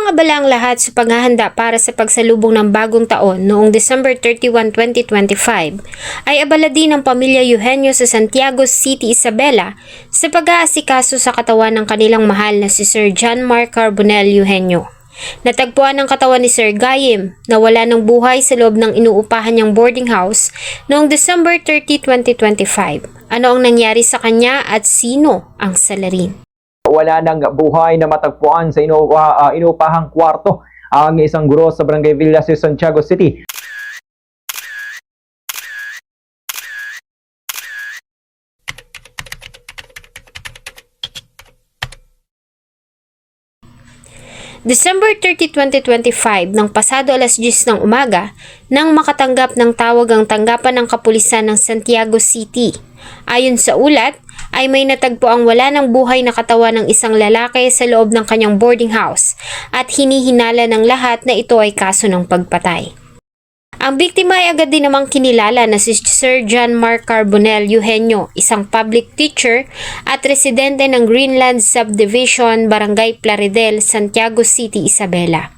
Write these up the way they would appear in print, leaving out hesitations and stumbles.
Habang abala ang lahat sa paghahanda para sa pagsalubong ng bagong taon noong December 31, 2025, ay abala din ang pamilya Eugenio sa Santiago City, Isabela sa pag-aasikaso sa katawan ng kanilang mahal na si Sir John Mark Carbonell Eugenio. Natagpuan ang katawan ni Sir Gayem na wala ng buhay sa loob ng inuupahan niyang boarding house noong December 30, 2025. Ano ang nangyari sa kanya at sino ang salarin? Wala nang buhay na matagpuan sa inupahang kwarto ang isang guro sa Barangay Villasis, Santiago City. December 30, 2025 nang pasado alas 10 ng umaga nang makatanggap ng tawag ang tanggapan ng kapulisan ng Santiago City. Ayon sa ulat, ay may natagpo ang wala ng buhay na katawan ng isang lalaki sa loob ng kanyang boarding house at hinihinala ng lahat na ito ay kaso ng pagpatay. Ang biktima ay agad din namang kinilala na si Sir John Mark Carbonell Eugenio, isang public teacher at residente ng Greenland Subdivision, Barangay Plaridel, Santiago City, Isabela.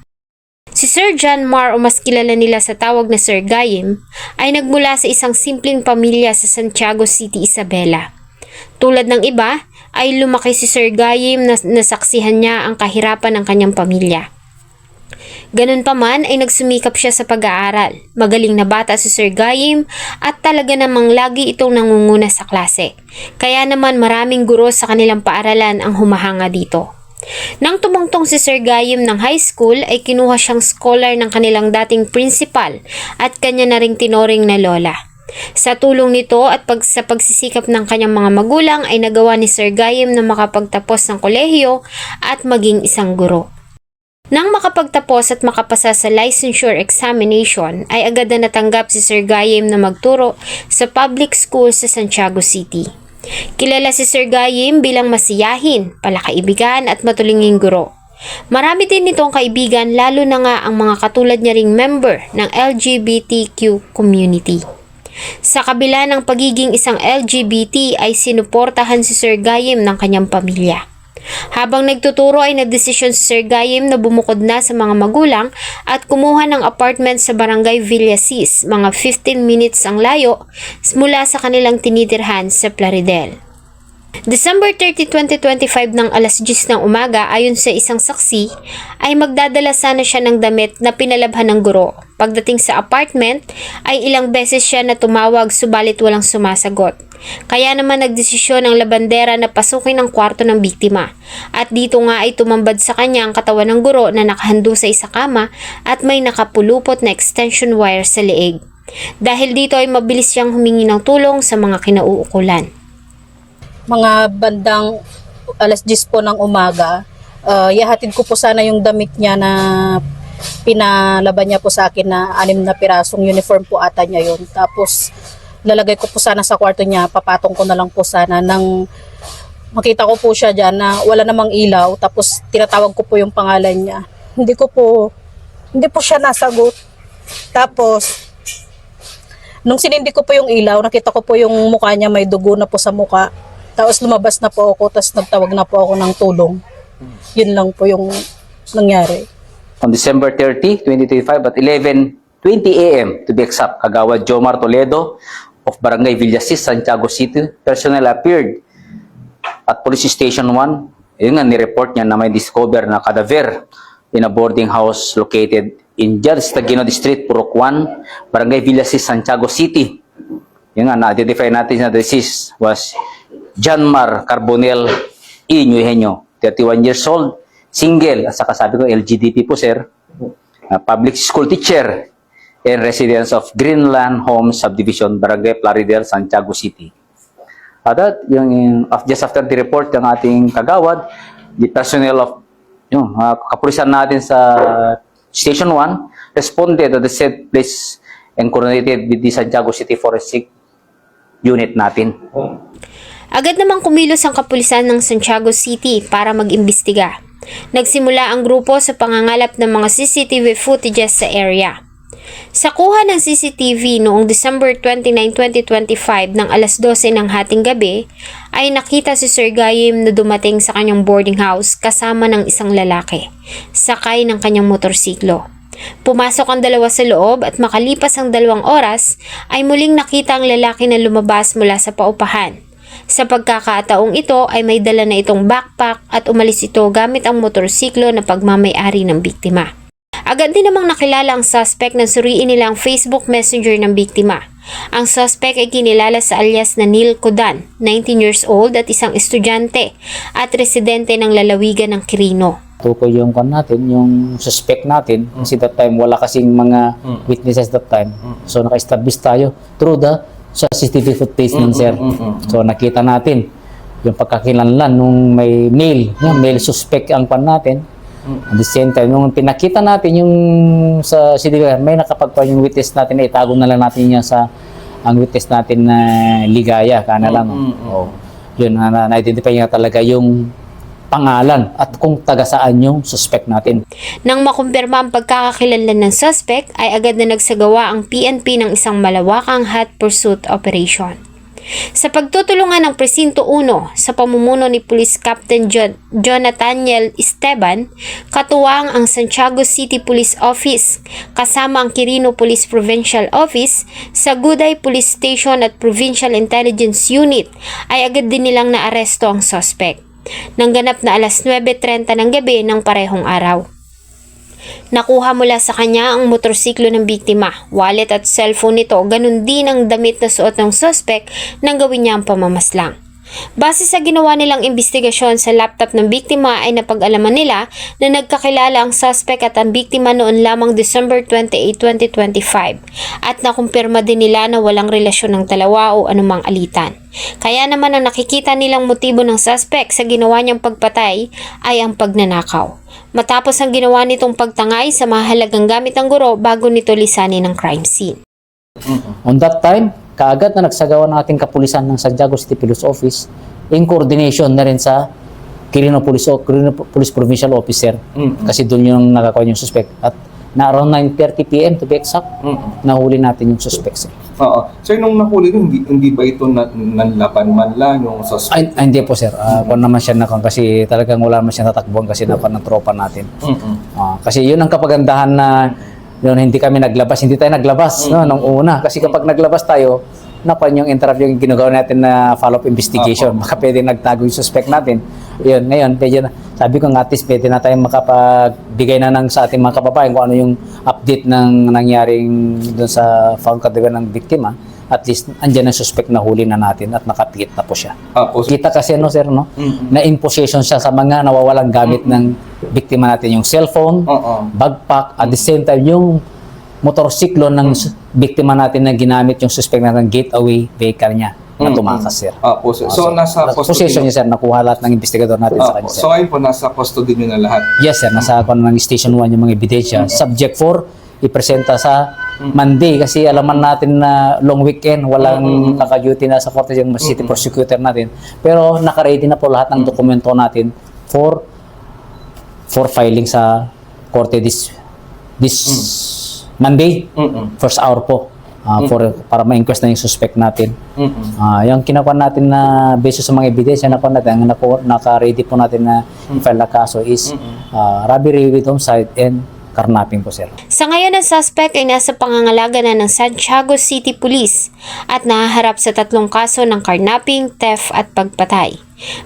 Si Sir John Mar o mas kilala nila sa tawag na Sir Gayem ay nagmula sa isang simpleng pamilya sa Santiago City, Isabela. Tulad ng iba, ay lumaki si Sir Gayem na nasaksihan niya ang kahirapan ng kanyang pamilya. Ganun pa man ay nagsumikap siya sa pag-aaral. Magaling na bata si Sir Gayem at talaga namang lagi itong nangunguna sa klase. Kaya naman maraming guro sa kanilang paaralan ang humahanga dito. Nang tumungtong si Sir Gayem ng high school ay kinuha siyang scholar ng kanilang dating principal at kanya na ring tinoring na lola. Sa tulong nito at sa pagsisikap ng kanyang mga magulang ay nagawa ni Sir Gayem na makapagtapos ng kolehiyo at maging isang guro. Nang makapagtapos at makapasa sa licensure examination ay agad na natanggap si Sir Gayem na magturo sa public school sa Santiago City. Kilala si Sir Gayem bilang masiyahin, palakaibigan at matulinging guro. Marami din nitong kaibigan lalo na nga ang mga katulad niya ring member ng LGBTQ community. Sa kabila ng pagiging isang LGBT ay sinuportahan si Sir Gayem ng kanyang pamilya. Habang nagtuturo ay nagdesisyon si Sir Gayem na bumukod na sa mga magulang at kumuha ng apartment sa Barangay Villasis, mga 15 minutes ang layo mula sa kanilang tinitirhan sa Plaridel. December 30, 2025 ng alas 10 ng umaga ayon sa isang saksi ay magdadala sana siya ng damit na pinalabhan ng guro. Pagdating sa apartment ay ilang beses siya na tumawag subalit walang sumasagot. Kaya naman nagdesisyon ang labandera na pasukin ang kwarto ng biktima at dito nga ay tumambad sa kanya ang katawan ng guro na nakahandusay sa kama at may nakapulupot na extension wire sa leeg. Dahil dito ay mabilis siyang humingi ng tulong sa mga kinauukulan. Mga bandang alas 10 po ng umaga, yahatid ko po sana yung damit niya na pinalaban niya po sa akin na 6 na pirasong uniform po ata niya yun. Tapos lalagay ko po sana sa kwarto niya, papatong ko na lang po sana nang makita ko po siya dyan na wala namang ilaw. Tapos tinatawag ko po yung pangalan niya. Hindi po siya nasagot. Tapos nung sinindi ko po yung ilaw, nakita ko po yung mukha niya, may dugo na po sa mukha. Tapos lumabas na po ako, tapos nagtawag na po ako ng tulong. Yun lang po yung nangyari. On December 30, 2025 at 11:20 a.m. to be exact, Kagawad Jomar Toledo of Barangay Villasis, Santiago City, personnel appeared at Police Station 1. Yun nga, nireport niya na may discover na cadaver in a boarding house located in Judge Taguino Street, Purok 1, Barangay Villasis, Santiago City. Yun nga, na-identify natin na this was John Mar Carbonell Eugenio, 31 years old, single, at saka sabi ko LGBT po sir, public school teacher and residence of Greenland Home Subdivision, Barangay Plaridel, Santiago City. Just after the report ng ating kagawad, the personnel of kapulisan natin sa Station 1 responded at the said place and coordinated with the Santiago City Forensic Unit natin. Agad namang kumilos ang kapulisan ng Santiago City para mag-imbestiga. Nagsimula ang grupo sa pangangalap ng mga CCTV footages sa area. Sa kuha ng CCTV noong December 29, 2025 ng alas 12 ng hating gabi, ay nakita si Sir Gayim na dumating sa kanyang boarding house kasama ng isang lalaki, sakay ng kanyang motorsiklo. Pumasok ang dalawa sa loob at makalipas ang 2 oras ay muling nakita ang lalaki na lumabas mula sa paupahan. Sa pagkakataong ito ay may dala na itong backpack at umalis ito gamit ang motorsiklo na pagmamay-ari ng biktima. Agad din namang nakilala ang suspect nang suriin nila ang Facebook Messenger ng biktima. Ang suspect ay kinilala sa alias na Neil Codan, 19 years old at isang estudyante at residente ng lalawigan ng Quirino. Tukoy yung natin, yung suspect natin. Kasi that time, wala kasing mga witnesses that time. So, naka-establish tayo through the CCTV footage ng sir. So, nakita natin yung pagkakilanlan nung may male suspect ang natin. At the same time, nung pinakita natin yung sa CCTV, may nakapagpa yung witness natin, itago na lang natin niya sa ang witness natin na Ligaya, kana lang. Yun, na-identify niya talaga yung pangalan at kung taga saan yung suspect natin. Nang makumpirma ang pagkakakilanlan ng suspect, ay agad na nagsagawa ang PNP ng isang malawakang hot pursuit operation. Sa pagtutulungan ng Presinto 1 sa pamumuno ni Police Captain Jonathan Esteban, katuwang ang Santiago City Police Office, kasama ang Quirino Police Provincial Office, Saguday Police Station at Provincial Intelligence Unit, ay agad din nilang naaresto ang suspect. Nang ganap na alas 9:30 ng gabi ng parehong araw. Nakuha mula sa kanya ang motorsiklo ng biktima, wallet at cellphone nito, ganun din ang damit na suot ng suspect nang gawin niya ang pamamaslang. Base sa ginawa nilang investigasyon sa laptop ng biktima ay napag-alaman nila na nagkakilala ang suspect at ang biktima noon lamang December 28, 2025 at nakumpirma din nila na walang relasyon ng dalawa o anumang alitan. Kaya naman ang nakikita nilang motibo ng suspect sa ginawa niyang pagpatay ay ang pagnanakaw. Matapos ang ginawa nitong pagtangay sa mahalagang gamit ng guro bago nito lisanin ang crime scene. On that time, kaagad na nagsagawa ng ating kapulisan ng Santiago City Police Office in coordination na rin sa Quirino Police Provincial Officer. Kasi doon yung nakakuha yung suspect. At na around 9:30 PM to be exact, nahuli natin yung suspect. Oo. Sir, nung nahuli ko, hindi ba ito nanlaban man lang yung suspect? Ay, hindi po sir. Kung naman siya kasi talagang wala naman siya natakbuhan kasi napan ng tropa natin. Kasi yun ang kapagandahan na yun, hindi kami naglabas, hindi tayo naglabas no, nung una. Kasi kapag naglabas tayo, napan yung interview yung ginagawa natin na follow-up investigation. Baka pwede nagtago yung suspect natin. Yun, ngayon, pwede na, sabi ko nga at least pwede na tayong makapagbigay na sa ating mga kababayan kung ano yung update ng nangyaring doon sa found category ng biktima. At least, andyan ang suspect na huli na natin at nakapikit na po siya. Kita kasi, no, sir, no? Na in possession siya sa mga nawawalang gamit ng biktima natin. Yung cellphone, backpack, at the same time, yung motorsiklo ng biktima natin na ginamit yung suspect natin getaway vehicle niya na tumakas, sir. So, nasa possession niya, sir. Nakuha lahat ng investigador natin sa kanya, sir. So, ngayon po, nasa custody niyo na lahat? Yes, sir. Nasa ng Station 1 yung mga ebidensya. Subject 4, ipresenta sa Monday kasi alaman natin na long weekend, walang naka-duty na sa korte yung city prosecutor natin. Pero naka-ready na po lahat ng dokumento natin for filing sa korte this Monday, first hour po. Para ma-inquest na yung suspect natin. Yung kinakuha natin na based sa mga ebidensya na natin, naka-ready po natin na file na kaso is robbery with homicide and karnaping po, sir. Sa ngayon, ang suspect ay nasa pangangalaga na ng Santiago City Police at nahaharap sa 3 kaso ng karnaping, theft at pagpatay.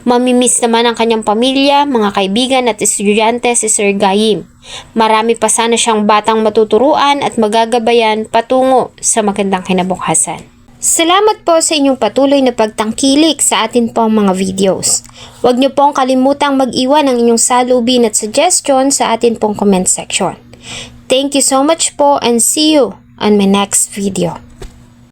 Mamimiss naman ang kanyang pamilya, mga kaibigan at estudyante si Sir Gayim. Marami pa sana siyang batang matuturuan at magagabayan patungo sa magandang kinabukasan. Salamat po sa inyong patuloy na pagtangkilik sa atin pong mga videos. Huwag niyo pong kalimutang mag-iwan ng inyong salubin at suggestion sa atin pong comment section. Thank you so much po and see you on my next video.